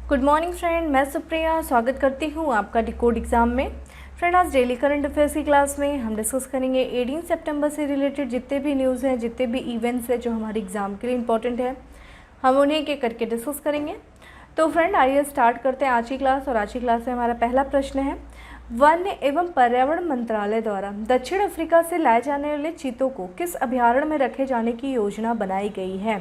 Good morning friend, मैं सुप्रिया स्वागत करती हूँ आपका डिकोड एग्ज़ाम में। फ्रेंड, आज डेली करंट अफेयर्स की क्लास में हम डिस्कस करेंगे 18 सितंबर से रिलेटेड जितने भी न्यूज़ हैं, जितने भी इवेंट्स हैं जो हमारे एग्ज़ाम के लिए इंपॉर्टेंट है, हम उन्हें एक एक करके डिस्कस करेंगे। तो फ्रेंड, आइए स्टार्ट करते हैं आज की क्लास। और आज की क्लास में हमारा पहला प्रश्न है, वन एवं पर्यावरण मंत्रालय द्वारा दक्षिण अफ्रीका से लाए जाने वाले चीतों को किस अभयारण्य में रखे जाने की योजना बनाई गई है।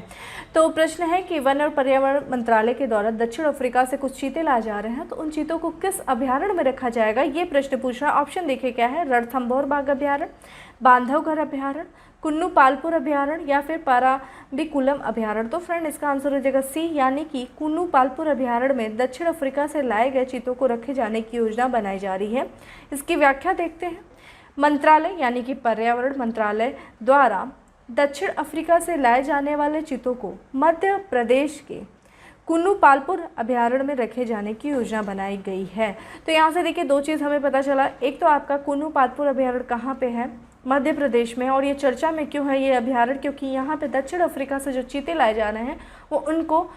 तो प्रश्न है कि वन और पर्यावरण मंत्रालय के द्वारा दक्षिण अफ्रीका से कुछ चीते लाए जा रहे हैं, तो उन चीतों को किस अभयारण्य में रखा जाएगा, ये प्रश्न पूछ रहा है। ऑप्शन देखिए क्या है, रणथंभौर बाघ अभयारण्य, बांधवगढ़ अभयारण्य, कुन्नू पालपुर अभयारण्य या फिर पाराबिकुलम अभयारण्य। तो फ्रेंड, इसका आंसर हो जाएगा सी, यानी कि कुन्नू पालपुर अभयारण्य में दक्षिण अफ्रीका से लाए गए चीतों को रखे जाने की योजना बनाई जा रही है। इसकी व्याख्या देखते हैं। मंत्रालय यानी कि पर्यावरण मंत्रालय द्वारा दक्षिण अफ्रीका से लाए जाने वाले चीतों को मध्य प्रदेश के कुन्नू पालपुर अभयारण्य में रखे जाने की योजना बनाई गई है। तो यहाँ से देखिए दो चीज़ हमें पता चला। एक तो आपका कुन्नू पालपुर अभयारण्य कहाँ पे है, मध्य प्रदेश में। और ये चर्चा में क्यों है ये अभयारण्य, क्योंकि यहाँ पे दक्षिण अफ्रीका से जो चीते लाए जा रहे हैं वो उनको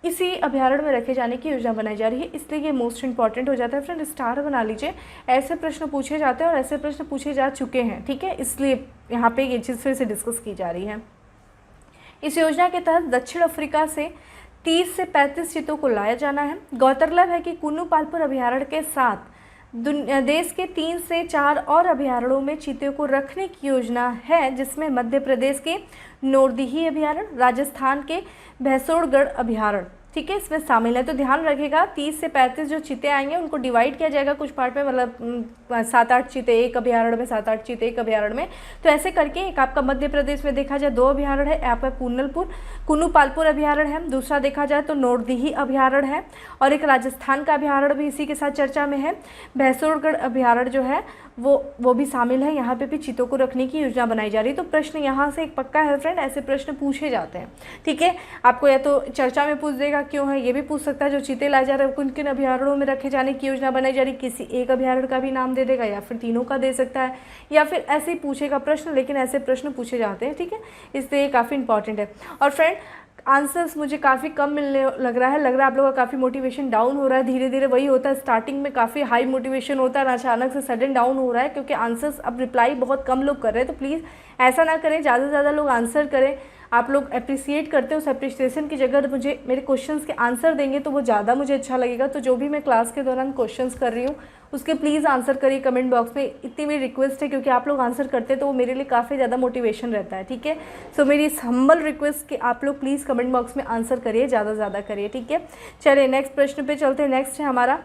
इसी अभयारण्य में रखे जाने की योजना बनाई जा रही है, इसलिए ये मोस्ट इंपॉर्टेंट हो जाता है। फ्रेंड, स्टार बना लीजिए, ऐसे प्रश्न पूछे जाते हैं और ऐसे प्रश्न पूछे जा चुके हैं, ठीक है, इसलिए यहाँ पे ये चीज़ फिर से डिस्कस की जा रही है। इस योजना के तहत दक्षिण अफ्रीका से 30 से 35 चीतों को लाया जाना है। गौरतलब है कि कुन्नू पालपुर अभयारण्य के साथ देश के 3 से 4 और अभयारण्यों में चीतों को रखने की योजना है, जिसमें मध्य प्रदेश के नोरदीही अभयारण्य, राजस्थान के भैंसोड़गढ़ अभयारण्य, ठीक है, इसमें शामिल है। तो ध्यान रखिएगा 30 से 35 जो चीते आएंगे उनको डिवाइड किया जाएगा कुछ पार्ट में, मतलब 7-8 चीते एक अभयारण्य में, 7-8 चीते एक अभयारण्य में। तो ऐसे करके एक आपका मध्य प्रदेश में देखा जाए 2 अभयारण्य है, आपका कुन्नू पालपुर अभयारण्य है, दूसरा देखा जाए तो नोरदीही अभयारण्य है, और एक राजस्थान का अभयारण्य भी इसी के साथ चर्चा में है, भैंसोड़गढ़ अभयारण्य जो है वो भी शामिल है। यहाँ पे भी चीतों को रखने की योजना बनाई जा रही है। तो प्रश्न यहाँ से एक पक्का है फ्रेंड, ऐसे प्रश्न पूछे जाते हैं, ठीक है। आपको या तो चर्चा में पूछ देगा क्यों है, ये भी पूछ सकता है जो चीते लाए जा रहे हैं किन किन अभयारण्यों में रखे जाने की योजना बनाई जा रही है, किसी एक अभयारण्य का भी नाम दे देगा या फिर तीनों का दे सकता है, या फिर ऐसे ही पूछेगा प्रश्न, लेकिन ऐसे प्रश्न पूछे जाते हैं, ठीक है, इसलिए काफ़ी इंपॉर्टेंट है। और फ्रेंड, आंसर्स मुझे काफ़ी कम मिलने लग रहा है आप लोगों का काफ़ी मोटिवेशन डाउन हो रहा है। धीरे धीरे वही होता है, स्टार्टिंग में काफ़ी हाई मोटिवेशन होता है, अचानक से सडन डाउन हो रहा है, क्योंकि आंसर्स अब रिप्लाई बहुत कम लोग कर रहे हैं। तो प्लीज़ ऐसा ना करें, ज़्यादा से ज़्यादा लोग आंसर करें। आप लोग अप्रिसिएट करते हो, उस अप्रिसिएशन की जगह मुझे मेरे क्वेश्चंस के आंसर देंगे तो वो ज़्यादा मुझे अच्छा लगेगा। तो जो भी मैं क्लास के दौरान क्वेश्चंस कर रही हूँ उसके प्लीज़ आंसर करिए कमेंट बॉक्स में, इतनी मेरी रिक्वेस्ट है, क्योंकि आप लोग आंसर करते हैं तो वो मेरे लिए काफ़ी ज़्यादा मोटिवेशन रहता है, ठीक है। सो मेरी इस हम्बल रिक्वेस्ट कि आप लोग प्लीज़ कमेंट बॉक्स में आंसर करिए, ज़्यादा से ज़्यादा करिए, ठीक है। चलिए नेक्स्ट प्रश्न पे चलते हैं। नेक्स्ट है हमारा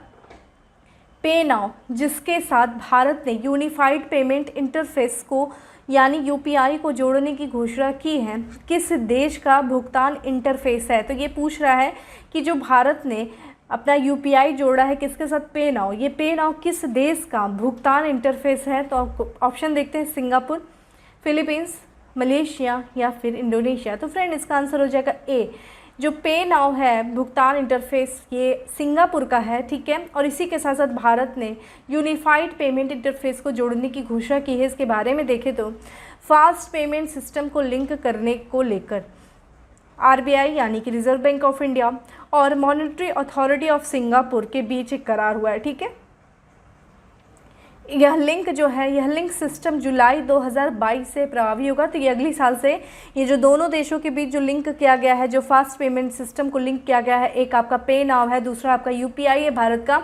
पे नाउ, जिसके साथ भारत ने यूनिफाइड पेमेंट इंटरफेस को यानी यूपीआई को जोड़ने की घोषणा की है, किस देश का भुगतान इंटरफेस है। तो ये पूछ रहा है कि जो भारत ने अपना यूपीआई जोड़ा है किसके साथ, पे नाउ, ये पे नाउ किस देश का भुगतान इंटरफेस है। तो ऑप्शन देखते हैं, सिंगापुर, फिलीपींस, मलेशिया या फिर इंडोनेशिया। तो फ्रेंड, इसका आंसर हो जाएगा ए, जो पे नाउ है भुगतान इंटरफेस ये सिंगापुर का है, ठीक है। और इसी के साथ साथ भारत ने यूनिफाइड पेमेंट इंटरफेस को जोड़ने की घोषणा की है। इसके बारे में देखें तो फास्ट पेमेंट सिस्टम को लिंक करने को लेकर आरबीआई यानी कि रिजर्व बैंक ऑफ इंडिया और मॉनेटरी अथॉरिटी ऑफ सिंगापुर के बीच एक करार हुआ है, ठीक है। यह लिंक जो है, यह लिंक सिस्टम जुलाई 2022 से प्रभावी होगा। तो ये अगली साल से ये जो दोनों देशों के बीच जो लिंक किया गया है, जो फास्ट पेमेंट सिस्टम को लिंक किया गया है, एक आपका पे नाउ है, दूसरा आपका यूपीआई है भारत का,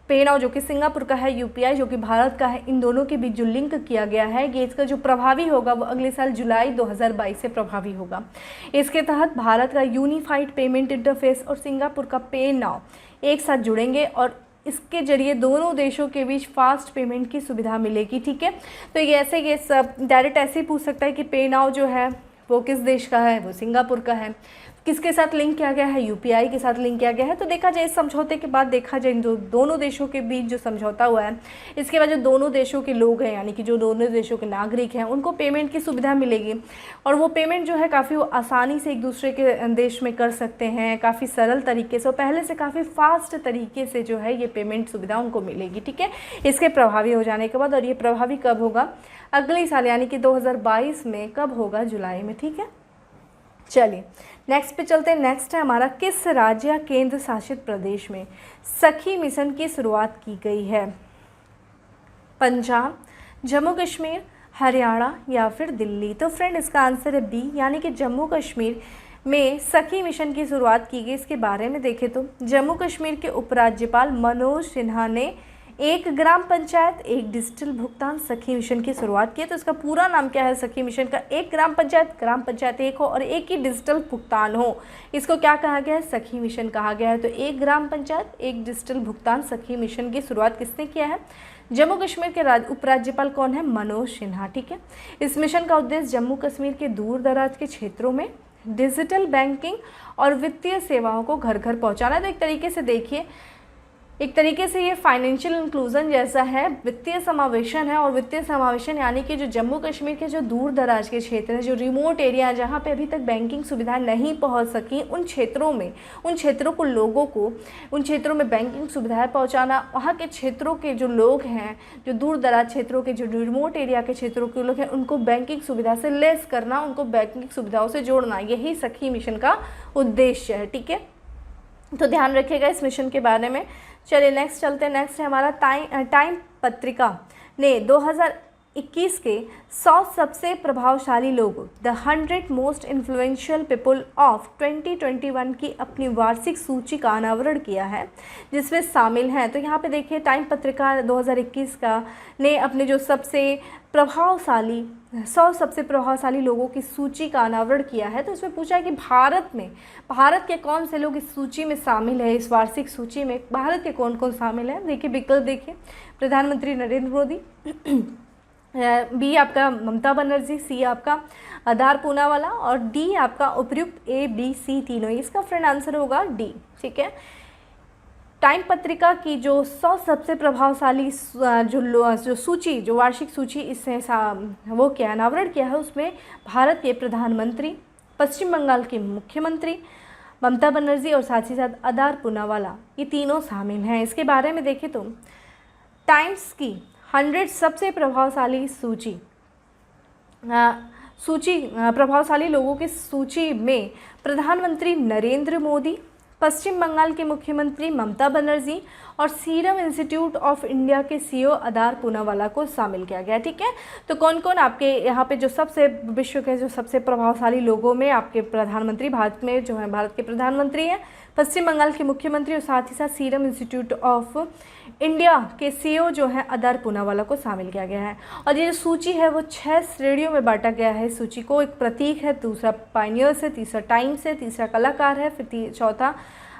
पे नाउ जो कि सिंगापुर का है, यूपीआई जो कि भारत का है, इन दोनों के बीच जो लिंक किया गया है, ये इसका जो प्रभावी होगा वो अगले साल जुलाई 2022 से प्रभावी होगा। इसके तहत भारत का यूनिफाइड पेमेंट इंटरफेस और सिंगापुर का पे नाउ एक साथ जुड़ेंगे और इसके जरिए दोनों देशों के बीच फास्ट पेमेंट की सुविधा मिलेगी, ठीक है। तो ये ऐसे ये सब डायरेक्ट ऐसे ही पूछ सकता है कि पे नाउ जो है वो किस देश का है, वो सिंगापुर का है, किसके साथ लिंक किया गया है, यूपीआई के साथ लिंक किया गया है। तो देखा जाए इस समझौते के बाद, देखा जाए इन दोनों देशों के बीच जो समझौता हुआ है, इसके बाद जो दोनों देशों के लोग हैं यानी कि जो दोनों देशों के नागरिक हैं उनको पेमेंट की सुविधा मिलेगी, और वो पेमेंट जो है काफ़ी आसानी से एक दूसरे के देश में कर सकते हैं, काफ़ी सरल तरीके से, और पहले से काफ़ी फास्ट तरीके से जो है ये पेमेंट सुविधा उनको मिलेगी, ठीक है, इसके प्रभावी हो जाने के बाद। और ये प्रभावी कब होगा, अगले साल यानी कि 2022 में कब होगा, जुलाई में, ठीक है। चलिए नेक्स्ट पे चलते हैं। नेक्स्ट है हमारा, किस राज्य या केंद्र शासित प्रदेश में सखी मिशन की शुरुआत की गई है? पंजाब, जम्मू कश्मीर, हरियाणा या फिर दिल्ली? तो फ्रेंड इसका आंसर है बी, यानी कि जम्मू कश्मीर में सखी मिशन की शुरुआत की गई। इसके बारे में देखें तो जम्मू कश्मीर के उपराज्यपाल मनोज सिन्हा ने एक ग्राम पंचायत एक डिजिटल भुगतान सखी मिशन की शुरुआत की है। तो इसका पूरा नाम क्या है सखी मिशन का? एक ग्राम पंचायत एक हो और एक ही डिजिटल भुगतान हो, इसको क्या कहा गया है? सखी मिशन कहा गया है। तो एक ग्राम पंचायत एक डिजिटल भुगतान सखी मिशन की शुरुआत किसने किया है? जम्मू कश्मीर के उपराज्यपाल कौन है? मनोज सिन्हा। ठीक है। इस मिशन का उद्देश्य जम्मू कश्मीर के दूर दराज के क्षेत्रों में डिजिटल बैंकिंग और वित्तीय सेवाओं को घर घर पहुंचाना है। तो एक तरीके से देखिए, एक तरीके से ये फाइनेंशियल इंक्लूजन जैसा है, वित्तीय समावेशन है। और वित्तीय समावेशन यानी कि जो जम्मू कश्मीर के जो दूर दराज के क्षेत्र हैं, जो रिमोट एरिया, जहाँ पे अभी तक बैंकिंग सुविधाएं नहीं पहुँच सकी, उन क्षेत्रों में, उन क्षेत्रों को लोगों को उन क्षेत्रों में बैंकिंग सुविधाएं पहुँचाना, वहाँ के क्षेत्रों के जो लोग हैं, जो दूर दराज क्षेत्रों के, जो रिमोट एरिया के क्षेत्रों के लोग हैं, उनको बैंकिंग सुविधा से लेस करना, उनको बैंकिंग सुविधाओं से जोड़ना, यही सखी मिशन का उद्देश्य है। ठीक है, तो ध्यान रखिएगा इस मिशन के बारे में। चलिए नेक्स्ट चलते हैं। नेक्स्ट है हमारा, टाइम पत्रिका ने 2021 के 100 सबसे प्रभावशाली लोगों, the 100 most influential people of 2021 की अपनी वार्षिक सूची का अनावरण किया है, जिसमें शामिल हैं। तो यहाँ पे देखिए, टाइम पत्रिका 2021 का ने अपने जो सबसे प्रभावशाली 100 सबसे प्रभावशाली लोगों की सूची का अनावरण किया है। तो इसमें पूछा है कि भारत के कौन से लोग इस सूची में शामिल है, इस वार्षिक सूची में भारत के कौन कौन शामिल है। देखिए विकल्प देखिए, प्रधानमंत्री नरेंद्र मोदी, बी आपका ममता बनर्जी, सी आपका आधार पूनावाला और डी आपका उपर्युक्त ए बी सी तीनों। इसका फ्रेंड आंसर होगा डी। ठीक है, टाइम पत्रिका की जो 100 सबसे प्रभावशाली जो सूची, जो वार्षिक सूची इससे वो क्या अनावरण किया है, उसमें भारत के प्रधानमंत्री, पश्चिम बंगाल के मुख्यमंत्री ममता बनर्जी और साथ ही साथ आधार पूनावाला, ये तीनों शामिल हैं। इसके बारे में देखें तो टाइम्स की 100 सबसे प्रभावशाली प्रभावशाली लोगों की सूची में प्रधानमंत्री नरेंद्र मोदी, पश्चिम बंगाल के मुख्यमंत्री ममता बनर्जी और सीरम इंस्टीट्यूट ऑफ इंडिया के सीईओ आधार पूनावाला को शामिल किया गया। ठीक है, तो कौन कौन आपके यहाँ पे जो सबसे विश्व के जो सबसे प्रभावशाली लोगों में आपके प्रधानमंत्री, भारत में जो है भारत के प्रधानमंत्री हैं, पश्चिम बंगाल के मुख्यमंत्री और साथ ही साथ सीरम इंस्टीट्यूट ऑफ इंडिया के सीईओ जो है आधार पूनावाला को शामिल किया गया है। और ये जो सूची है वो 6 श्रेणियों में बांटा गया है। सूची को एक प्रतीक है, दूसरा पायनियर्स है, तीसरा टाइम्स है, तीसरा कलाकार है, फिर चौथा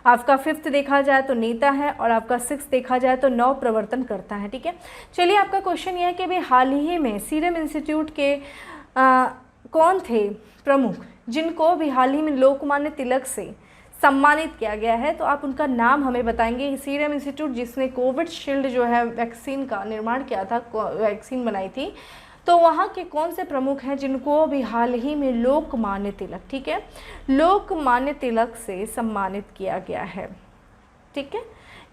आपका 5th देखा जाए तो नेता है और आपका 6th देखा जाए तो नव प्रवर्तन करता है। ठीक है, चलिए आपका क्वेश्चन ये है कि भाई हाल ही में सीरम इंस्टीट्यूट के कौन थे प्रमुख जिनको भी हाल ही में लोकमान्य तिलक से सम्मानित किया गया है, तो आप उनका नाम हमें बताएंगे। सीरम इंस्टीट्यूट जिसने कोविशील्ड जो है वैक्सीन का निर्माण किया था, वैक्सीन बनाई थी, तो वहाँ के कौन से प्रमुख हैं जिनको भी हाल ही में लोकमान्य तिलक, ठीक है, लोकमान्य तिलक से सम्मानित किया गया है। ठीक है,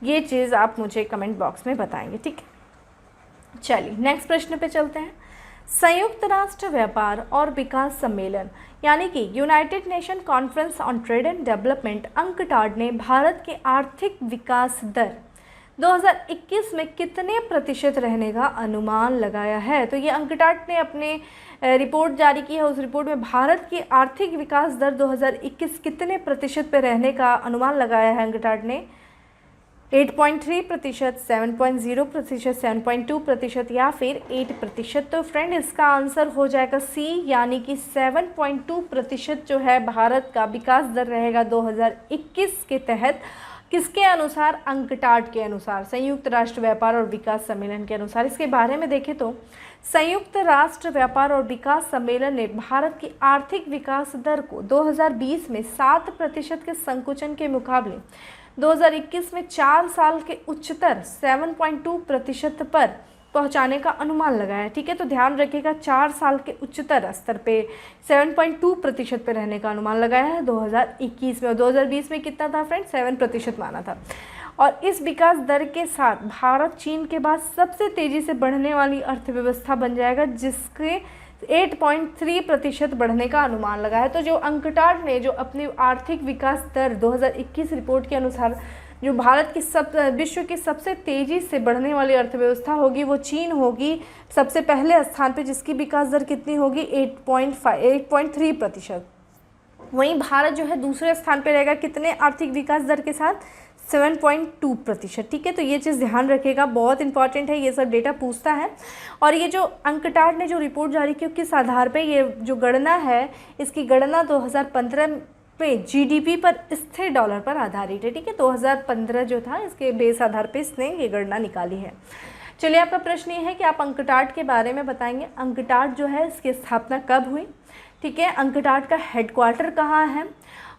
ये चीज़ आप मुझे कमेंट बॉक्स में बताएंगे। ठीक है, चलिए नेक्स्ट प्रश्न पे चलते हैं। संयुक्त राष्ट्र व्यापार और विकास सम्मेलन यानी कि United nation conference on trade and development UNCTAD ने भारत के आर्थिक विकास दर 2021 में कितने प्रतिशत रहने का अनुमान लगाया है। तो ये अंकटाड ने अपने रिपोर्ट जारी की है। उस रिपोर्ट में भारत की आर्थिक विकास दर 2021 कितने प्रतिशत पे रहने का अनुमान लगाया है अंकटाड ने? 8.3%, 7.0%, 7.2% या फिर 8%। तो फ्रेंड इसका आंसर हो जाएगा सी, यानी कि 7.2% जो है भारत का विकास दर रहेगा 2021 के तहत। किसके अनुसार? अंकटाड के अनुसार, संयुक्त राष्ट्र व्यापार और विकास सम्मेलन के अनुसार। इसके बारे में देखें तो संयुक्त राष्ट्र व्यापार और विकास सम्मेलन ने भारत की आर्थिक विकास दर को 2020 में 7% के संकुचन के मुकाबले 2021 में 4 साल के उच्चतर 7.2% पर पहुंचाने का अनुमान लगाया है। ठीक है, तो ध्यान रखिएगा 4 साल के उच्चतर स्तर पे 7.2% पे रहने का अनुमान लगाया है 2021 में। और 2020 में कितना था फ्रेंड? 7% माना था। और इस विकास दर के साथ भारत चीन के बाद सबसे तेज़ी से बढ़ने वाली अर्थव्यवस्था बन जाएगा, जिसके 8.3% बढ़ने का अनुमान लगा है। तो जो अंकटाड ने जो अपनी आर्थिक विकास दर 2021 रिपोर्ट के अनुसार जो भारत की विश्व की सबसे तेज़ी से बढ़ने वाली अर्थव्यवस्था होगी वो चीन होगी सबसे पहले स्थान पे, जिसकी विकास दर कितनी होगी 8.3%। वहीं भारत जो है दूसरे स्थान पे रहेगा कितने आर्थिक विकास दर के साथ 7.2%। ठीक है, तो ये चीज़ ध्यान रखिएगा, बहुत इंपॉर्टेंट है, ये सब डेटा पूछता है। और ये जो अंकटाड ने जो रिपोर्ट जारी की किस आधार पे, ये जो गणना है इसकी गणना 2015 पे जीडीपी पर स्थिर डॉलर पर आधारित है। ठीक है, 2015 जो था इसके बेस आधार पे इसने ये गणना निकाली है। चलिए, आपका प्रश्न ये है कि आप अंकटाड के बारे में बताएंगे। अंकटाड जो है इसकी स्थापना कब हुई, ठीक है, अंकटाड का हेडक्वार्टर कहाँ है,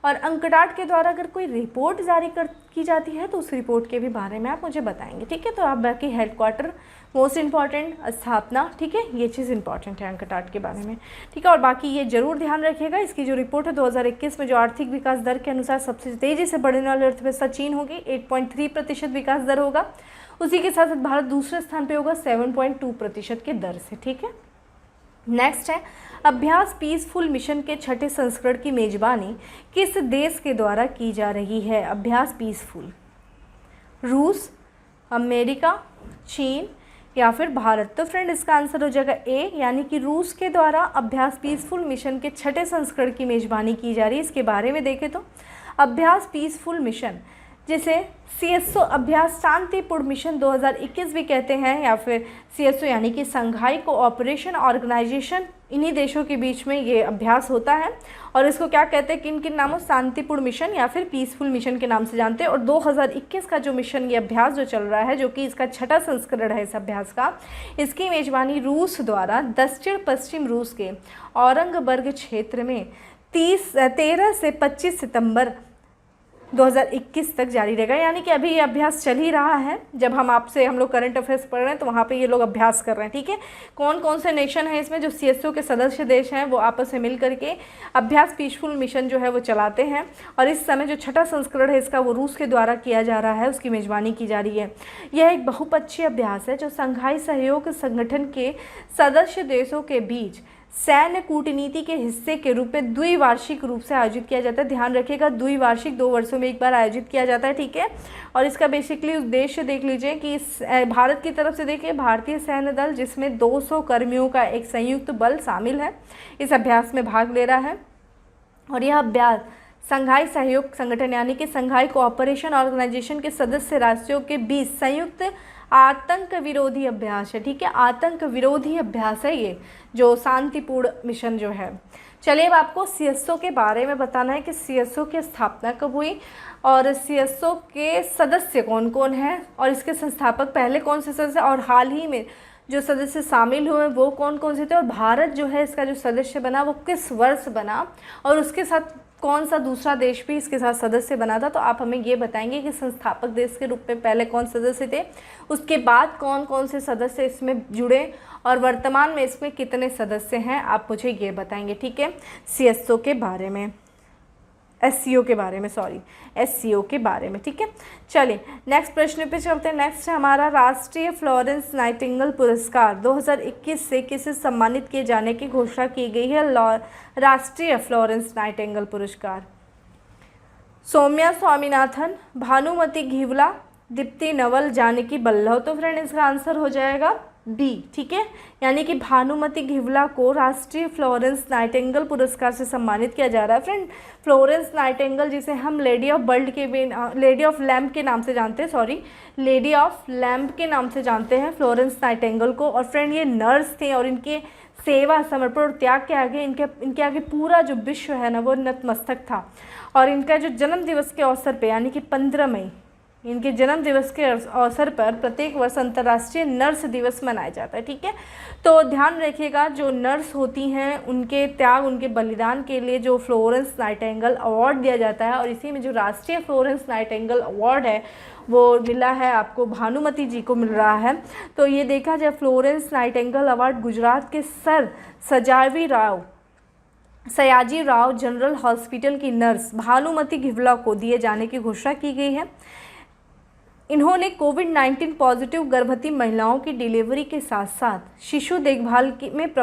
और अंकटाड के द्वारा अगर कोई रिपोर्ट जारी की जाती है तो उस रिपोर्ट के भी बारे में आप मुझे बताएंगे। ठीक है, तो आप बाकी हेडक्वार्टर मोस्ट इम्पॉर्टेंट, स्थापना, ठीक है, ये चीज़ इंपॉर्टेंट है अंकटाड के बारे में। ठीक है, और बाकी ये जरूर ध्यान रखिएगा, इसकी जो रिपोर्ट है 2021 में जो आर्थिक विकास दर के अनुसार सबसे तेज़ी से बढ़ने वाली अर्थव्यवस्था चीन होगी, 8.3% विकास दर होगा। उसी के साथ भारत दूसरे स्थान पर होगा 7.2% के दर से। ठीक है, नेक्स्ट है अभ्यास पीसफुल मिशन के छठे संस्करण की मेजबानी किस देश के द्वारा की जा रही है। अभ्यास पीसफुल, रूस, अमेरिका, चीन या फिर भारत। तो फ्रेंड इसका आंसर हो जाएगा ए, यानी कि रूस के द्वारा अभ्यास पीसफुल मिशन के छठे संस्करण की मेजबानी की जा रही है। इसके बारे में देखें तो अभ्यास पीसफुल मिशन, जिसे CSO अभ्यास शांतिपूर्ण मिशन 2021 भी कहते हैं, या फिर CSO यानी कि संघाई कोऑपरेशन ऑर्गेनाइजेशन, इन्हीं देशों के बीच में ये अभ्यास होता है। और इसको क्या कहते हैं, किन किन नामों, शांतिपूर्ण मिशन या फिर पीसफुल मिशन के नाम से जानते हैं। और 2021 का जो मिशन, ये अभ्यास जो चल रहा है, जो कि इसका छठा संस्करण है इस अभ्यास का, इसकी मेजबानी रूस द्वारा दक्षिण पश्चिम रूस के औरंगबर्ग क्षेत्र में 13 से 25 सितंबर 2021 तक जारी रहेगा। यानी कि अभी ये अभ्यास चल ही रहा है। जब हम लोग करंट अफेयर्स पढ़ रहे हैं तो वहाँ पे ये लोग अभ्यास कर रहे हैं। ठीक है, कौन कौन से नेशन हैं इसमें, जो CSO के सदस्य देश हैं वो आपस में मिल करके अभ्यास पीसफुल मिशन जो है वो चलाते हैं। और इस समय जो छठा संस्करण है इसका वो रूस के द्वारा किया जा रहा है, उसकी मेजबानी की जा रही है। यह एक बहुपक्षीय अभ्यास है जो संघाई सहयोग संगठन के सदस्य देशों के बीच सैन्य कूटनीति के हिस्से के रूप में द्विवार्षिक रूप से आयोजित किया जाता है। ध्यान रखिएगा, द्विवार्षिक, 2 वर्षों में एक बार आयोजित किया जाता है। ठीक है, और इसका बेसिकली उद्देश्य देख लीजिए कि भारत की तरफ से देखिए भारतीय सैन्य दल, जिसमें 200 कर्मियों का एक संयुक्त बल शामिल है, इस अभ्यास में भाग ले रहा है। और यह अभ्यास संघाई सहयोग संगठन यानी कि संघाई कोऑपरेशन ऑर्गेनाइजेशन के सदस्य राष्ट्रों के बीच संयुक्त आतंक विरोधी अभ्यास है। ठीक है, आतंक विरोधी अभ्यास है ये जो शांतिपूर्ण मिशन जो है। चलिए, अब आपको CSO के बारे में बताना है कि CSO की स्थापना कब हुई और CSO के सदस्य कौन कौन हैं, और इसके संस्थापक पहले कौन से सदस्य, और हाल ही में जो सदस्य शामिल हुए वो कौन कौन से थे, और भारत जो है इसका जो सदस्य बना वो किस वर्ष बना, और उसके साथ कौन सा दूसरा देश भी इसके साथ सदस्य बना था। तो आप हमें ये बताएंगे कि संस्थापक देश के रूप में पहले कौन सदस्य थे, उसके बाद कौन कौन से सदस्य इसमें जुड़े, और वर्तमान में इसमें कितने सदस्य हैं, आप मुझे ये बताएंगे। ठीक है, CSO के बारे में, SCO के बारे में, SCO के बारे में। ठीक है, चलिए नेक्स्ट प्रश्न पे चलते हैं। नेक्स्ट है हमारा राष्ट्रीय फ्लोरेंस नाइटिंगेल पुरस्कार 2021 से किसे सम्मानित किए जाने की घोषणा की गई है। राष्ट्रीय फ्लोरेंस नाइटिंगेल पुरस्कार सौम्या स्वामीनाथन, भानुमति घिवला, दीप्ति नवल, जानकी बल्लभ। तो फ्रेंड इसका आंसर हो जाएगा बी। ठीक है, यानी कि भानुमति घिवला को राष्ट्रीय फ्लोरेंस नाइटिंगेल पुरस्कार से सम्मानित किया जा रहा है। फ्रेंड फ्लोरेंस नाइटिंगेल, जिसे हम लेडी ऑफ लैम्प के नाम से जानते हैं, लेडी ऑफ लैम्प के नाम से जानते हैं फ्लोरेंस नाइटिंगेल को। और फ्रेंड ये नर्स थे और इनके सेवा, समर्पण और त्याग के आगे इनके आगे पूरा जो विश्व है ना वो नतमस्तक था। और इनका जो जन्म दिवस के अवसर पे यानी कि 15 मई, इनके जन्म दिवस के अवसर पर प्रत्येक वर्ष अंतर्राष्ट्रीय नर्स दिवस मनाया जाता है। ठीक है, तो ध्यान रखिएगा, जो नर्स होती हैं उनके त्याग, उनके बलिदान के लिए जो फ्लोरेंस नाइटिंगेल अवार्ड दिया जाता है, और इसी में जो राष्ट्रीय फ्लोरेंस नाइटिंगेल अवार्ड है वो मिला है आपको भानुमति जी को मिल रहा है। तो ये देखा जाए, फ्लोरेंस नाइटिंगेल अवार्ड गुजरात के sir Sayaji Rao general hospital की नर्स भानुमति घिवला को दिए जाने की घोषणा की गई है। इन्होंने कोविड-19 पॉजिटिव गर्भवती महिलाओं की डिलीवरी के साथ साथ शिशु देखभाल में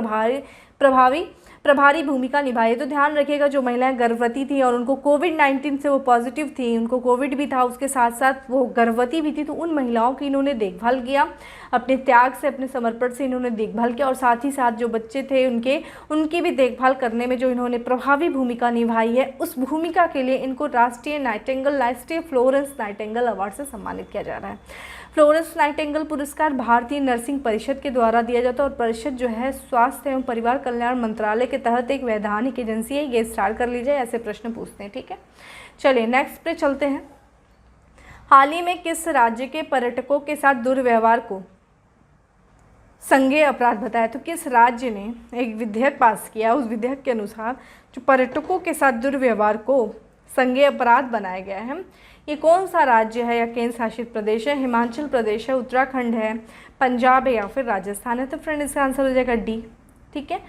प्रभारी भूमिका निभाई है। तो ध्यान रखिएगा, जो महिलाएं गर्भवती थी और उनको कोविड-19 से वो पॉजिटिव थी, उनको कोविड भी था, उसके साथ साथ वो गर्भवती भी थी, तो उन महिलाओं की इन्होंने देखभाल किया, अपने त्याग से, अपने समर्पण से इन्होंने देखभाल किया। और साथ ही साथ जो बच्चे थे उनकी भी देखभाल करने में जो इन्होंने प्रभावी भूमिका निभाई है, उस भूमिका के लिए इनको राष्ट्रीय फ्लोरेंस नाइटिंगेल अवार्ड से सम्मानित किया जा रहा है। फ्लोरेंस नाइटिंगेल पुरस्कार भारतीय नर्सिंग परिषद के द्वारा दिया जाता है और परिषद जो है स्वास्थ्य एवं परिवार कल्याण मंत्रालय के तहत एक वैधानिक एजेंसी है। ये स्टार कर लीजिए, ऐसे प्रश्न पूछते हैं, ठीक है। चलिए नेक्स्ट पे चलते हैं। हाल ही में किस राज्य के पर्यटकों के साथ दुर्व्यवहार को संज्ञेय अपराध बताया? तो किस राज्य ने एक विधेयक पास किया, उस विधेयक के अनुसार जो पर्यटकों के साथ दुर्व्यवहार को संज्ञेय अपराध बनाया गया है। ये कौन सा राज्य है या केंद्र शासित प्रदेश है? हिमाचल प्रदेश है, उत्तराखंड है, पंजाब है या फिर राजस्थान है? तो फ्रेंड इसका आंसर हो जाएगा डी, ठीक है।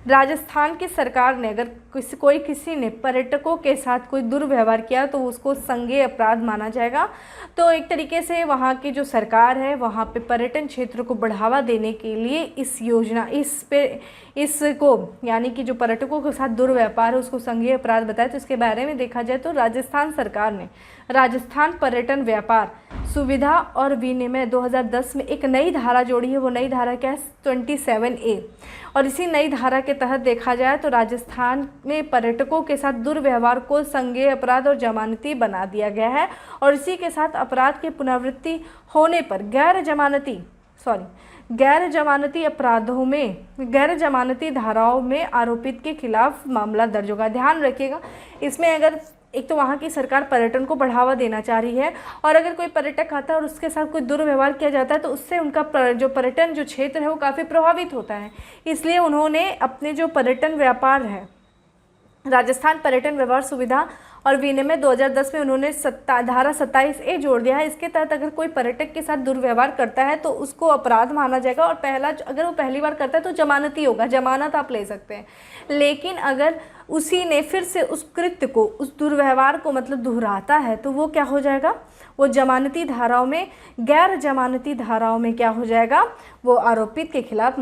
राजस्थान की सरकार ने अगर किसी ने पर्यटकों के साथ कोई दुर्व्यवहार किया तो उसको संज्ञेय अपराध माना जाएगा। तो एक तरीके से वहाँ की जो सरकार है वहाँ पे पर्यटन क्षेत्र को बढ़ावा देने के लिए इसको यानी कि जो पर्यटकों के साथ दुर्व्यवहार है उसको संज्ञेय अपराध बताया। तो इसके बारे में देखा जाए तो राजस्थान सरकार ने राजस्थान पर्यटन व्यापार सुविधा और विनिमय 2010 में एक नई धारा जोड़ी है। वो नई धारा क्या है? 27A। और इसी नई धारा के तहत देखा जाए तो राजस्थान में पर्यटकों के साथ दुर्व्यवहार को संज्ञेय अपराध और जमानती बना दिया गया है। और इसी के साथ अपराध की पुनरावृत्ति होने पर गैर जमानती धाराओं में आरोपित के खिलाफ मामला दर्ज होगा। ध्यान रखिएगा, इसमें अगर एक तो वहाँ की सरकार पर्यटन को बढ़ावा देना चाह रही है और अगर कोई पर्यटक आता है और उसके साथ कोई दुर्व्यवहार किया जाता है तो उससे उनका जो पर्यटन जो क्षेत्र है वो काफ़ी प्रभावित होता है। इसलिए उन्होंने अपने जो पर्यटन व्यापार है, राजस्थान पर्यटन व्यवहार सुविधा और विनिमय 2010 में उन्होंने धारा 27A जोड़ दिया है। इसके तहत अगर कोई पर्यटक के साथ दुर्व्यवहार करता है तो उसको अपराध माना जाएगा और अगर वो पहली बार करता है तो जमानती होगा, जमानत आप ले सकते हैं। लेकिन अगर उसी ने फिर से उस कृत्य को, उस दुर्व्यवहार को मतलब दोहराता है तो वो क्या हो जाएगा? वो जमानती धाराओं में, गैर जमानती धाराओं में क्या हो जाएगा? वो आरोपित के खिलाफ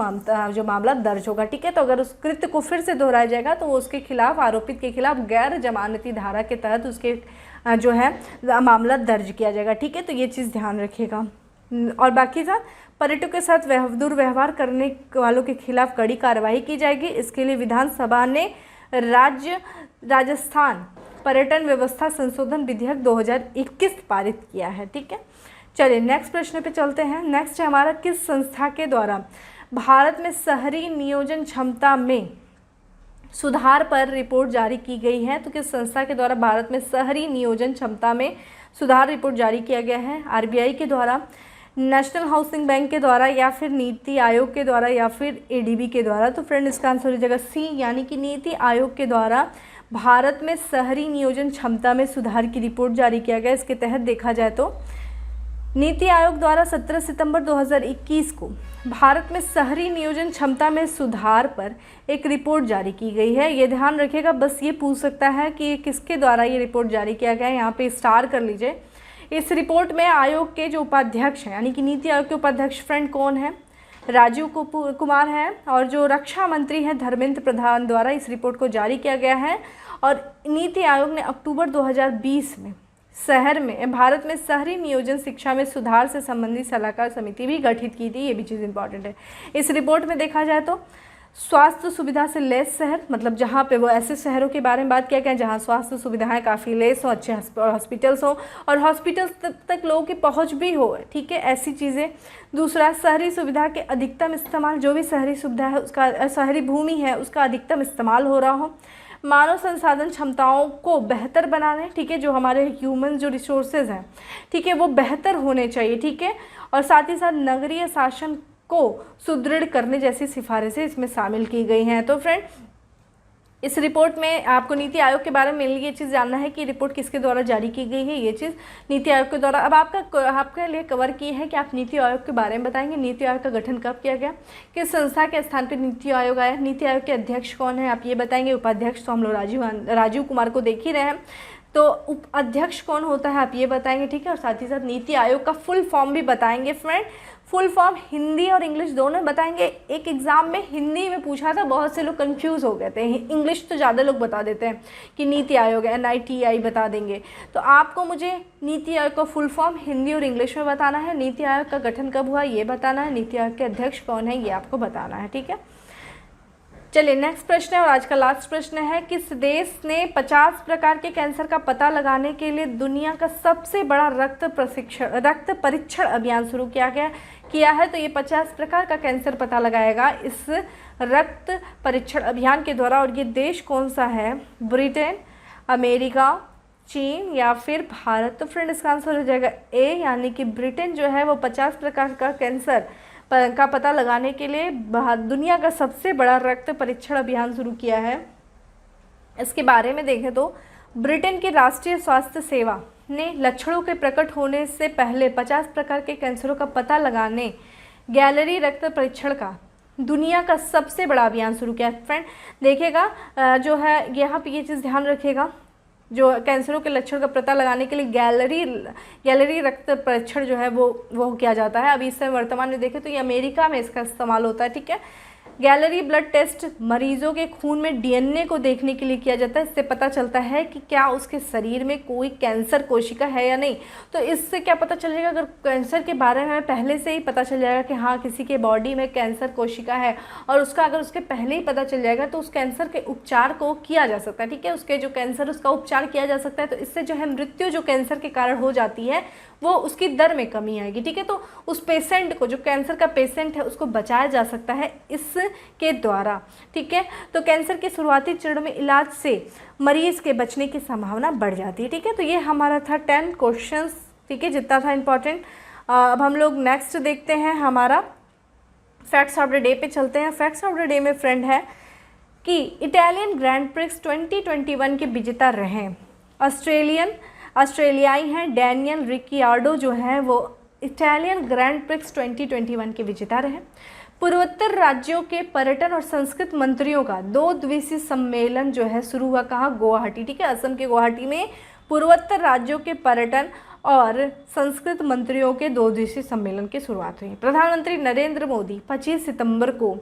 जो मामला दर्ज होगा, ठीक है। तो अगर उस कृत्य को फिर से दोहराया जाएगा तो वो उसके खिलाफ, आरोपित के खिलाफ गैर जमानती धारा के तहत उसके जो है मामला दर्ज किया जाएगा, ठीक है। तो ये चीज़ ध्यान रखिएगा। और बाकी का पर्यटकों के साथ दुर्व्यवहार करने वालों के खिलाफ कड़ी कार्रवाई की जाएगी। इसके लिए विधानसभा ने राजस्थान पर्यटन व्यवस्था संशोधन विधेयक 2021 पारित किया है, ठीक है। चलिए नेक्स्ट प्रश्न पे चलते हैं। नेक्स्ट है हमारा, किस संस्था के द्वारा भारत में शहरी नियोजन क्षमता में सुधार पर रिपोर्ट जारी की गई है? तो किस संस्था के द्वारा भारत में शहरी नियोजन क्षमता में सुधार रिपोर्ट जारी किया गया है? आरबीआई के द्वारा, नेशनल हाउसिंग बैंक के द्वारा या फिर नीति आयोग के द्वारा या फिर एडीबी के द्वारा? तो फ्रेंड इसका आंसर हो जाएगा सी, यानी कि नीति आयोग के द्वारा भारत में शहरी नियोजन क्षमता में सुधार की रिपोर्ट जारी किया गया। इसके तहत देखा जाए तो नीति आयोग द्वारा 17 सितंबर 2021 को भारत में शहरी नियोजन क्षमता में सुधार पर एक रिपोर्ट जारी की गई है। ये ध्यान रखिएगा, बस ये पूछ सकता है कि किसके द्वारा ये रिपोर्ट जारी किया गया है, यहाँ पे स्टार कर लीजिए। इस रिपोर्ट में आयोग के जो उपाध्यक्ष हैं, यानी कि नीति आयोग के उपाध्यक्ष फ्रेंड कौन है? राजीव कुमार है। और जो रक्षा मंत्री हैं धर्मेंद्र प्रधान द्वारा इस रिपोर्ट को जारी किया गया है। और नीति आयोग ने अक्टूबर 2020 में भारत में शहरी नियोजन शिक्षा में सुधार से संबंधित सलाहकार समिति भी गठित की थी। ये भी चीज़ इंपॉर्टेंट है। इस रिपोर्ट में देखा जाए तो स्वास्थ्य सुविधा से लैस शहर, मतलब जहाँ पे वो ऐसे शहरों के बारे में बात किया गया जहाँ स्वास्थ्य सुविधाएं काफ़ी लैस हो, अच्छे हॉस्पिटल्स हो और हॉस्पिटल्स तक लोगों की पहुँच भी हो, ठीक है, ऐसी चीज़ें। दूसरा, शहरी सुविधा के अधिकतम इस्तेमाल, जो भी शहरी सुविधा है उसका, शहरी भूमि है उसका अधिकतम इस्तेमाल हो रहा हो। मानव संसाधन क्षमताओं को बेहतर बनाने, ठीक है, जो हमारे ह्यूमन जो रिसोर्सेज हैं, ठीक है, वो बेहतर होने चाहिए, ठीक है। और साथ ही साथ नगरीय शासन को सुदृढ़ करने जैसी सिफारिशें इसमें शामिल की गई हैं। तो फ्रेंड इस रिपोर्ट में आपको नीति आयोग के बारे में ये चीज़ जानना है कि रिपोर्ट किसके द्वारा जारी की गई है। ये चीज़ नीति आयोग के द्वारा। अब आपके लिए कवर की है कि आप नीति आयोग के बारे में बताएंगे। नीति आयोग का गठन कब किया गया, किस संस्था के स्थान पर नीति आयोग आया, नीति आयोग के अध्यक्ष कौन है, आप ये बताएंगे। उपाध्यक्ष तो हम लोग राजीव कुमार को देख ही रहे हैं। तो उप अध्यक्ष कौन होता है आप ये बताएंगे, ठीक है। और साथ ही साथ नीति आयोग का फुल फॉर्म भी बताएंगे फ्रेंड। फुल फॉर्म हिंदी और इंग्लिश दोनों बताएंगे। एक एग्ज़ाम में हिंदी में पूछा था, बहुत से लोग कंफ्यूज हो गए थे, इंग्लिश तो ज़्यादा लोग बता देते हैं कि नीति आयोग NITI बता देंगे। तो आपको मुझे नीति आयोग का फुल फॉर्म हिंदी और इंग्लिश में बताना है, नीति आयोग का गठन कब हुआ ये बताना है, नीति आयोग के अध्यक्ष कौन है ये आपको बताना है, ठीक है। चलिए नेक्स्ट प्रश्न है और आज का लास्ट प्रश्न है, किस देश ने 50 प्रकार के कैंसर का पता लगाने के लिए दुनिया का सबसे बड़ा रक्त परीक्षण अभियान शुरू किया है। तो ये 50 प्रकार का कैंसर पता लगाएगा इस रक्त परीक्षण अभियान के द्वारा। और ये देश कौन सा है, ब्रिटेन, अमेरिका, चीन या फिर भारत। तो फ्रेंड इसका आंसर हो जाएगा ए, यानी कि ब्रिटेन जो है वो 50 प्रकार का कैंसर का पता लगाने के लिए दुनिया का सबसे बड़ा रक्त परीक्षण अभियान शुरू किया है। इसके बारे में देखें तो ब्रिटेन की राष्ट्रीय स्वास्थ्य सेवा ने लक्षणों के प्रकट होने से पहले 50 प्रकार के कैंसरों का पता लगाने गैलरी रक्त परीक्षण का दुनिया का सबसे बड़ा अभियान शुरू किया। फ्रेंड देखिएगा जो है यहाँ पे ये चीज़ ध्यान रखिएगा, जो कैंसरों के लक्षण का पता लगाने के लिए गैलरी रक्त परीक्षण जो है वो किया जाता है। अभी इस समय वर्तमान में देखें तो ये अमेरिका में इसका इस्तेमाल होता है, ठीक है। गैलरी ब्लड टेस्ट मरीजों के खून में DNA को देखने के लिए किया जाता है। इससे पता चलता है कि क्या उसके शरीर में कोई कैंसर कोशिका है या नहीं। तो इससे क्या पता चलेगा, अगर कैंसर के बारे में पहले से ही पता चल जाएगा कि हाँ किसी के बॉडी में कैंसर कोशिका है और उसका अगर उसके पहले ही पता चल जाएगा तो उस कैंसर के उपचार को किया जा सकता है, ठीक है। उसके जो कैंसर उसका उपचार किया जा सकता है। तो इससे जो है मृत्यु जो कैंसर के कारण हो जाती है वो उसकी दर में कमी आएगी, ठीक है। तो उस पेशेंट को, जो कैंसर का पेशेंट है, उसको बचाया जा सकता है इसके द्वारा, ठीक है। तो कैंसर के शुरुआती चरण में इलाज से मरीज के बचने की संभावना बढ़ जाती है, ठीक है। तो ये हमारा था 10 क्वेश्चंस, ठीक है, जितना था इम्पॉर्टेंट। अब हम लोग नेक्स्ट देखते हैं, हमारा फैक्ट्स ऑफ द डे पे चलते हैं। फैक्ट्स ऑफ द डे में फ्रेंड है कि इटालियन ग्रैंड प्रिक्स 2021 के विजेता रहे ऑस्ट्रेलियाई हैं डैनियल रिकियार्डो जो है वो इटालियन ग्रैंड प्रिक्स 2021 के विजेता रहे। पूर्वोत्तर राज्यों के पर्यटन और संस्कृत मंत्रियों का 2 दिवसीय सम्मेलन जो है शुरू हुआ, कहाँ, गुवाहाटी, ठीक है। असम के गुवाहाटी में पूर्वोत्तर राज्यों के पर्यटन और संस्कृत मंत्रियों के 2 दिवसीय सम्मेलन की शुरुआत हुई। प्रधानमंत्री नरेंद्र मोदी 25 सितंबर को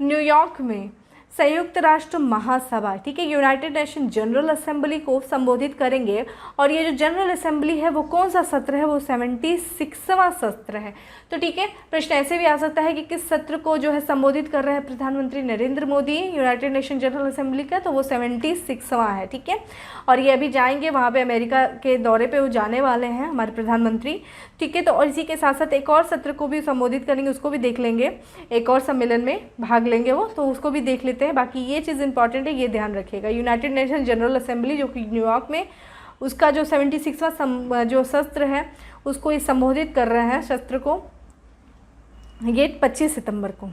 न्यूयॉर्क में संयुक्त राष्ट्र महासभा, ठीक है, यूनाइटेड नेशन जनरल असेंबली को संबोधित करेंगे। और ये जो जनरल असेंबली है वो कौन सा सत्र है, वो 76वां सत्र है। तो ठीक है, प्रश्न ऐसे भी आ सकता है कि किस सत्र को जो है संबोधित कर रहे हैं प्रधानमंत्री Narendra Modi United nation general assembly का, तो वो 76वां है, ठीक है। और ये अभी जाएंगे वहाँ पे, अमेरिका के दौरे पे वो जाने वाले हैं हमारे प्रधानमंत्री, ठीक है। तो और इसी के साथ साथ एक और सत्र को भी संबोधित करेंगे, उसको भी देख लेंगे, एक और सम्मेलन में भाग लेंगे वो, तो उसको भी देख लेते हैं। बाकी ये चीज़ इंपॉर्टेंट है, ये ध्यान रखिएगा। यूनाइटेड नेशन जनरल असेंबली जो कि न्यूयॉर्क में, उसका जो 76वां जो सत्र है उसको ये संबोधित कर रहे हैं, सत्र को, ये 25 सितंबर को।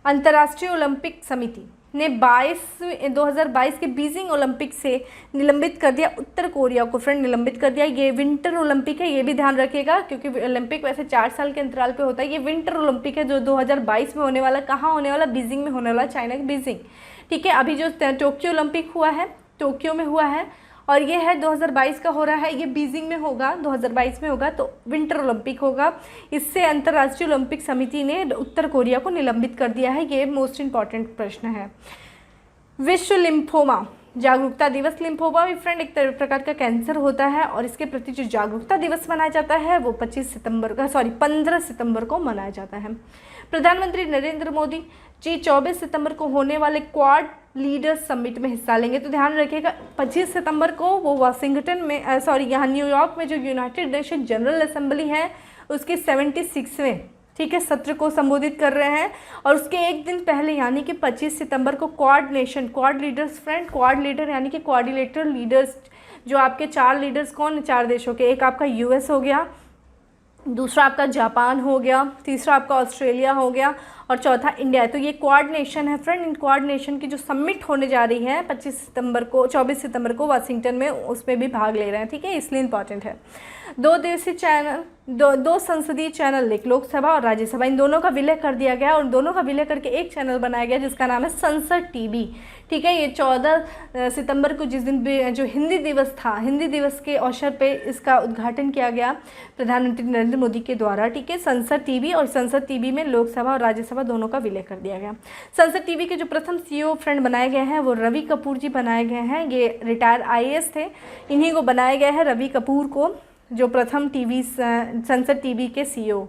अंतर्राष्ट्रीय ओलंपिक समिति ने 2022 के बीजिंग ओलंपिक से निलंबित कर दिया उत्तर कोरिया को, फ्रेंड निलंबित कर दिया। ये विंटर ओलंपिक है, ये भी ध्यान रखिएगा, क्योंकि ओलंपिक वैसे 4 साल के अंतराल पे होता है। ये विंटर ओलंपिक है जो 2022 में होने वाला, कहाँ होने वाला, बीजिंग में होने वाला, चाइना के बीजिंग, ठीक है। अभी जो टोक्यो ओलंपिक हुआ है, टोक्यो में हुआ है, और ये है 2022 का हो रहा है, ये बीजिंग में होगा, 2022 में होगा, तो विंटर ओलंपिक होगा। इससे अंतर्राष्ट्रीय ओलंपिक समिति ने उत्तर कोरिया को निलंबित कर दिया है। ये मोस्ट इंपॉर्टेंट प्रश्न है। विश्व लिम्फोमा जागरूकता दिवस, लिम्फोमा भी फ्रेंड एक प्रकार का कैंसर होता है, और इसके प्रति जो जागरूकता दिवस मनाया जाता है वो 15 सितंबर को मनाया जाता है। प्रधानमंत्री नरेंद्र मोदी जी 24 सितंबर को होने वाले क्वाड लीडर्स समिट में हिस्सा लेंगे। तो ध्यान रखिएगा 25 सितंबर को वो वाशिंगटन में यहाँ न्यूयॉर्क में जो यूनाइटेड नेशन जनरल असेंबली है उसके 76वें, ठीक है, सत्र को संबोधित कर रहे हैं। और उसके एक दिन पहले यानी कि 25 सितंबर को quad leaders, friend quad leader यानी कि कोऑर्डिनेटर लीडर्स, जो आपके 4 लीडर्स कौन, 4 देशों के, एक आपका US हो गया, दूसरा आपका जापान हो गया, तीसरा आपका ऑस्ट्रेलिया हो गया, और चौथा इंडिया है। तो ये क्वाड नेशन है फ्रेंड। इन क्वाड नेशन की जो समिट होने जा रही है 24 सितंबर को वाशिंगटन में, उसमें भी भाग ले रहे हैं, ठीक है, इसलिए इंपॉर्टेंट है। दो देशी चैनल, दो संसदीय चैनल, लोकसभा और राज्यसभा, इन दोनों का विलय कर दिया गया और दोनों का विलय करके एक चैनल बनाया गया जिसका नाम है संसद टीवी। ठीक है, ये 14 सितंबर को जिस दिन जो हिंदी दिवस था, हिंदी दिवस के अवसर पे इसका उद्घाटन किया गया प्रधानमंत्री नरेंद्र मोदी के द्वारा। ठीक है, संसद टीवी, और संसद टीवी में लोकसभा और राज्यसभा दोनों का विलय कर दिया गया। संसद टीवी के जो प्रथम CEO फ्रेंड बनाए गए हैं वो रवि कपूर जी बनाए गए हैं। ये रिटायर IAS थे, इन्हीं को बनाया गया है, रवि कपूर को, जो प्रथम संसद टीवी के CEO।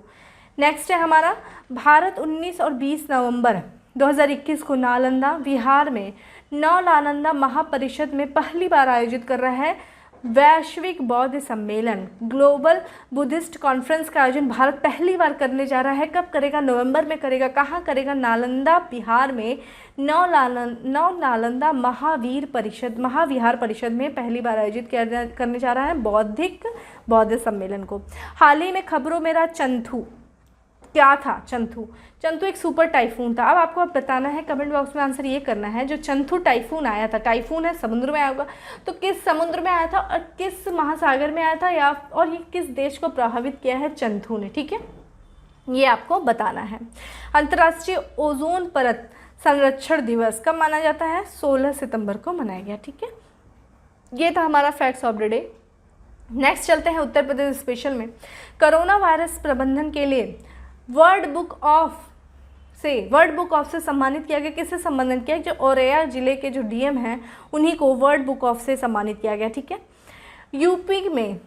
नेक्स्ट है हमारा, भारत 19 और 20 नवंबर 2021 को नालंदा बिहार में नालंदा महापरिषद में पहली बार आयोजित कर रहा है वैश्विक बौद्ध सम्मेलन, ग्लोबल बुद्धिस्ट कॉन्फ्रेंस का आयोजन भारत पहली बार करने जा रहा है। कब करेगा? नवंबर में करेगा। कहाँ करेगा? नालंदा बिहार में नालंदा महाविहार परिषद में पहली बार आयोजित करने जा रहा है बौद्ध सम्मेलन को। हाल ही में खबरों में रहा चंथू, क्या था चंथू? चंथू एक सुपर टाइफून था। अब आपको बताना है, कमेंट बॉक्स में आंसर ये करना है, जो चंथू टाइफून आया था, टाइफून है, समुद्र में आया होगा, तो किस समुद्र में आया था और किस महासागर में आया था, या और ये किस देश को प्रभावित किया है चंथू ने? ठीक है, ये आपको बताना है। अंतर्राष्ट्रीय ओजोन परत संरक्षण दिवस कब माना जाता है? 16 सितंबर को मनाया गया। ठीक है, ये था हमारा facts of the day. Next चलते हैं उत्तर प्रदेश स्पेशल में। कोरोना वायरस प्रबंधन के लिए वर्ल्ड बुक ऑफ से सम्मानित किया गया। किससे सम्मानित किया? जो औरैया जिले के जो DM हैं उन्हीं को वर्ल्ड बुक ऑफ से सम्मानित किया गया। ठीक है, यूपी में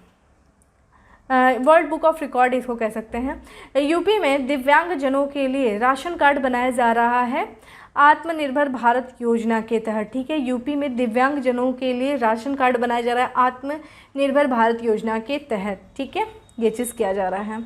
वर्ल्ड बुक ऑफ रिकॉर्ड इसको कह सकते हैं। यूपी में दिव्यांगजनों के लिए राशन कार्ड बनाया जा रहा है आत्मनिर्भर भारत योजना के तहत। ठीक है, यूपी में दिव्यांगजनों के लिए राशन कार्ड बनाया जा रहा है आत्मनिर्भर भारत योजना के तहत। ठीक है, ये चीज़ किया जा रहा है।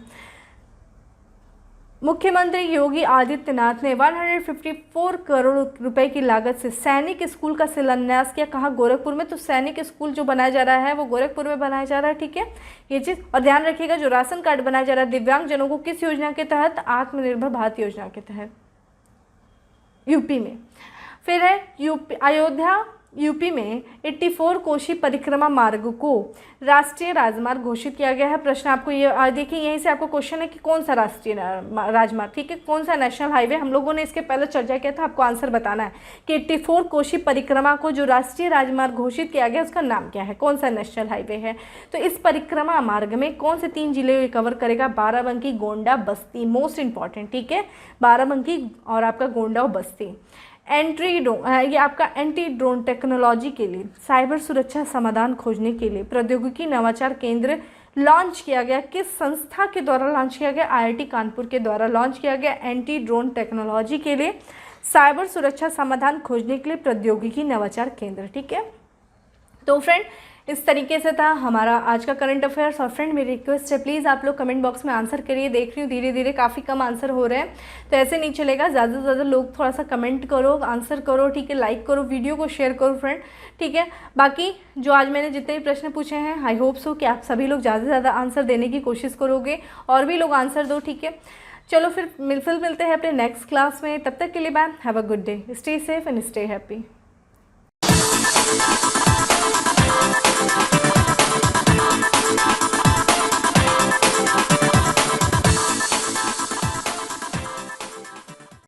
मुख्यमंत्री योगी आदित्यनाथ ने 154 करोड़ रुपए की लागत से सैनिक स्कूल का शिलान्यास किया। कहाँ? गोरखपुर में। तो सैनिक स्कूल जो बनाया जा रहा है वो गोरखपुर में बनाया जा रहा है। ठीक है, ये चीज़ और ध्यान रखिएगा। जो राशन कार्ड बनाया जा रहा है दिव्यांगजनों को, किस योजना के तहत? आत्मनिर्भर भारत योजना के तहत, यूपी में। फिर है अयोध्या यूपी में 84 कोशी परिक्रमा मार्ग को राष्ट्रीय राजमार्ग घोषित किया गया है। प्रश्न आपको ये देखिए, यहीं से आपको क्वेश्चन है कि कौन सा राष्ट्रीय राजमार्ग, ठीक है, कौन सा नेशनल हाईवे। हम लोगों ने इसके पहले चर्चा किया था, आपको आंसर बताना है कि 84 कोशी परिक्रमा को जो राष्ट्रीय राजमार्ग घोषित किया गया उसका नाम क्या है, कौन सा नेशनल हाईवे है। तो इस परिक्रमा मार्ग में कौन से 3 जिले कवर करेगा? बाराबंकी, गोंडा, बस्ती, मोस्ट इंपॉर्टेंट। ठीक है, बाराबंकी और आपका गोंडा और बस्ती। ये आपका एंटी ड्रोन टेक्नोलॉजी के लिए साइबर सुरक्षा समाधान खोजने के लिए प्रौद्योगिकी नवाचार केंद्र लॉन्च किया गया। किस संस्था के द्वारा लॉन्च किया गया? IIT कानपुर के द्वारा लॉन्च किया गया एंटी ड्रोन टेक्नोलॉजी के लिए साइबर सुरक्षा समाधान खोजने के लिए प्रौद्योगिकी नवाचार केंद्र। ठीक है, तो फ्रेंड इस तरीके से था हमारा आज का करंट अफेयर्स। और फ्रेंड मेरी रिक्वेस्ट है, प्लीज़ आप लोग कमेंट बॉक्स में आंसर करिए। देख रही हूँ धीरे धीरे काफ़ी कम आंसर हो रहे हैं, तो ऐसे नहीं चलेगा। ज़्यादा से ज़्यादा लोग थोड़ा सा कमेंट करो, आंसर करो। ठीक है, लाइक करो, वीडियो को शेयर करो फ्रेंड। ठीक है, बाकी जो आज मैंने जितने भी प्रश्न पूछे हैं, आई होप सो कि आप सभी लोग ज़्यादा से ज़्यादा आंसर देने की कोशिश करोगे और भी लोग आंसर दो। ठीक है, चलो फिर मिलते हैं अपने नेक्स्ट क्लास में। तब तक के लिए bye, have a good day, stay safe and stay happy.